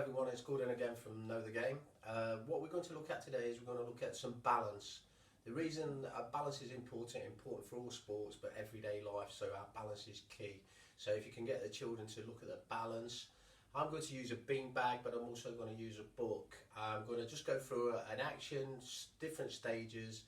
everyone, it's Gordon again from Know the Game. What we're going to look at today is we're going to look at some balance. The reason balance is important for all sports, but everyday life, so our balance is key. So if you can get the children to look at the balance, I'm going to use a beanbag, but I'm also going to use a book. I'm going to just go through an action, different stages,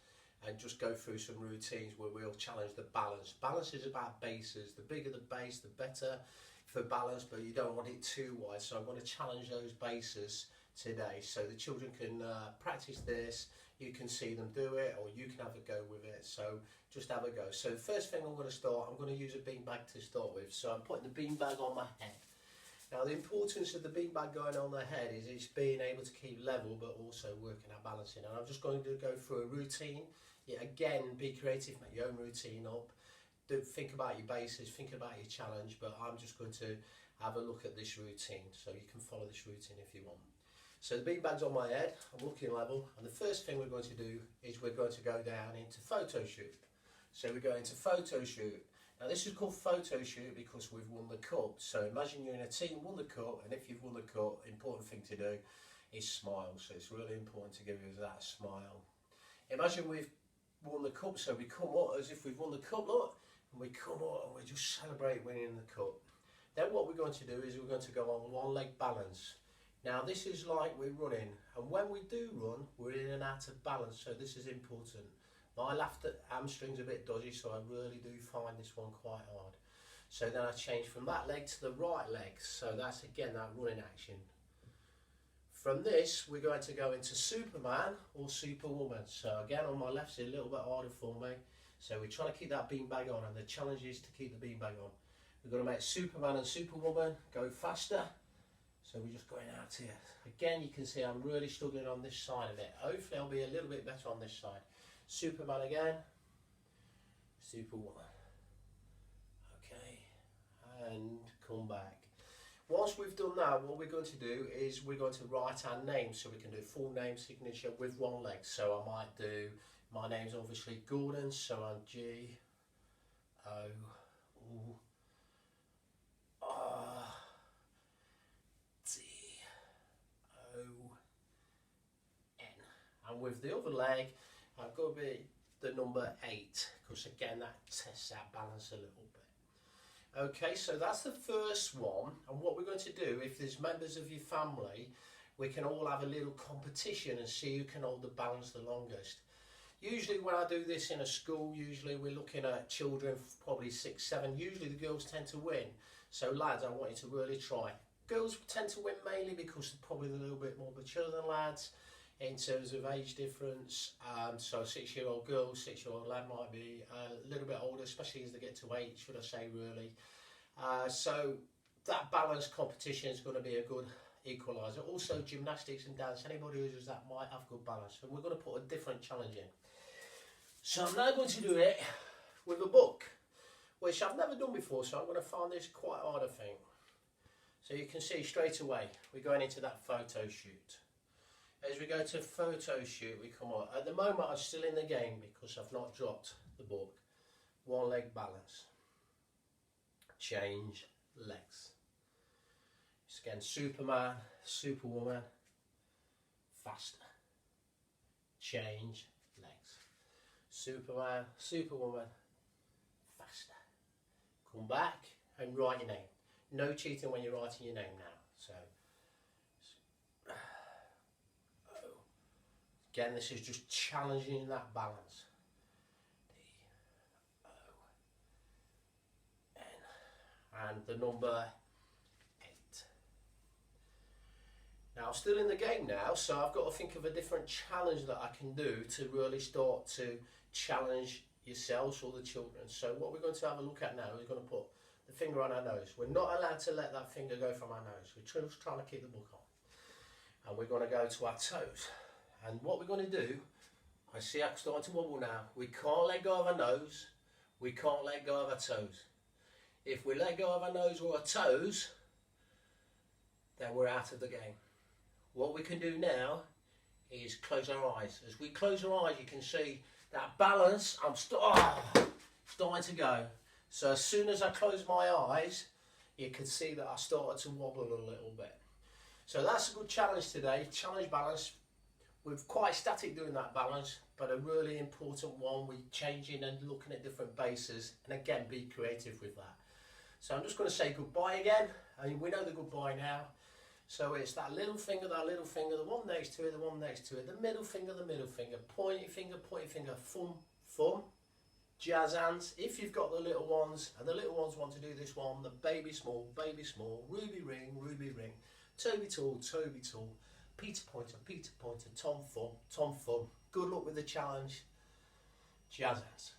and just go through some routines where we'll challenge the balance. Balance is about bases. The bigger the base, the better for balance, but you don't want it too wide. So I'm going to challenge those bases today so the children can practice this. You can see them do it, or you can have a go with it. So just have a go. So the first thing I'm going to start, I'm going to use a beanbag to start with. So I'm putting the beanbag on my head. Now the importance of the beanbag going on the head is it's being able to keep level, but also working our balancing. And I'm just going to go through a routine. Yeah, again, be creative, make your own routine up. Think about your bases, think about your challenge, but I'm just going to have a look at this routine so you can follow this routine if you want. So the beanbag's on my head, I'm looking level, and the first thing we're going to do is we're going to go down into photo shoot. So we go into photo shoot. Now this is called photo shoot because we've won the cup. So imagine you're in a team, won the cup, and if you've won the cup, important thing to do is smile. So it's really important to give us that smile. Imagine we've won the cup, so we come up as if we've won the cup, look. And we come up and we just celebrate winning the cup. Then what we're going to do is we're going to go on one leg balance. Now this is like we're running, and when we do run, we're in and out of balance, so this is important. My left hamstring's a bit dodgy, so I really do find this one quite hard. So then I change from that leg to the right leg, so that's again that running action. From this, we're going to go into Superman or Superwoman. So again, on my left is a little bit harder for me. So we're trying to keep that beanbag on, and the challenge is to keep the beanbag on. We're going to make Superman and Superwoman go faster. So we're just going out here. Again, you can see I'm really struggling on this side of it. Hopefully I'll be a little bit better on this side. Superman again. Superwoman. Okay. And come back. Once we've done that, what we're going to do is we're going to write our name. So we can do full name signature with one leg. So I might do, my name's obviously Gordon, so I'm G-O-O-R-D-O-N. And with the other leg, I've got to be the number 8, because again that tests our balance a little bit. Okay, so that's the first one, and what we're going to do, if there's members of your family, we can all have a little competition and see who can hold the balance the longest. Usually when I do this in a school, usually we're looking at children probably 6, 7. Usually the girls tend to win. So lads, I want you to really try. Girls tend to win mainly because they're probably a little bit more mature than lads in terms of age difference. So a 6-year-old girl, 6-year-old lad might be a little bit older, especially as they get to 8, should I say, really. So that balance competition is going to be a good equaliser. Also gymnastics and dance, anybody who does that might have good balance. So we're going to put a different challenge in. So I'm now going to do it with a book, which I've never done before, so I'm going to find this quite hard, I think. So you can see straight away, we're going into that photo shoot. As we go to photo shoot, we come on. At the moment, I'm still in the game because I've not dropped the book. One leg balance. Change legs. Again, Superman, Superwoman, faster. Change legs. Superman, Superwoman, faster. Come back and write your name. No cheating when you're writing your name now. So, again, this is just challenging that balance. D-O-N. And the number 8. Now I'm still in the game now, so I've got to think of a different challenge that I can do to really start to challenge yourselves or the children. So what we're going to have a look at now is going to put the finger on our nose. We're not allowed to let that finger go from our nose. We're just trying to keep the book on. And we're going to go to our toes. And what we're going to do, I see I'm starting to wobble now. We can't let go of our nose. We can't let go of our toes. If we let go of our nose or our toes, then we're out of the game. What we can do now is close our eyes. As we close our eyes, you can see that balance. I'm starting to go. So as soon as I close my eyes, you can see that I started to wobble a little bit. So that's a good challenge today, challenge balance. We're quite static doing that balance, but a really important one. We're changing and looking at different bases, and again, be creative with that. So I'm just going to say goodbye again. I mean, we know the goodbye now. So it's that little finger, the one next to it, the one next to it, the middle finger, pointing finger, thumb, thumb, jazz hands. If you've got the little ones, and the little ones want to do this one, the baby small, ruby ring, Toby tall, Peter Pointer, Tom Thumb. Good luck with the challenge. Jazz hands.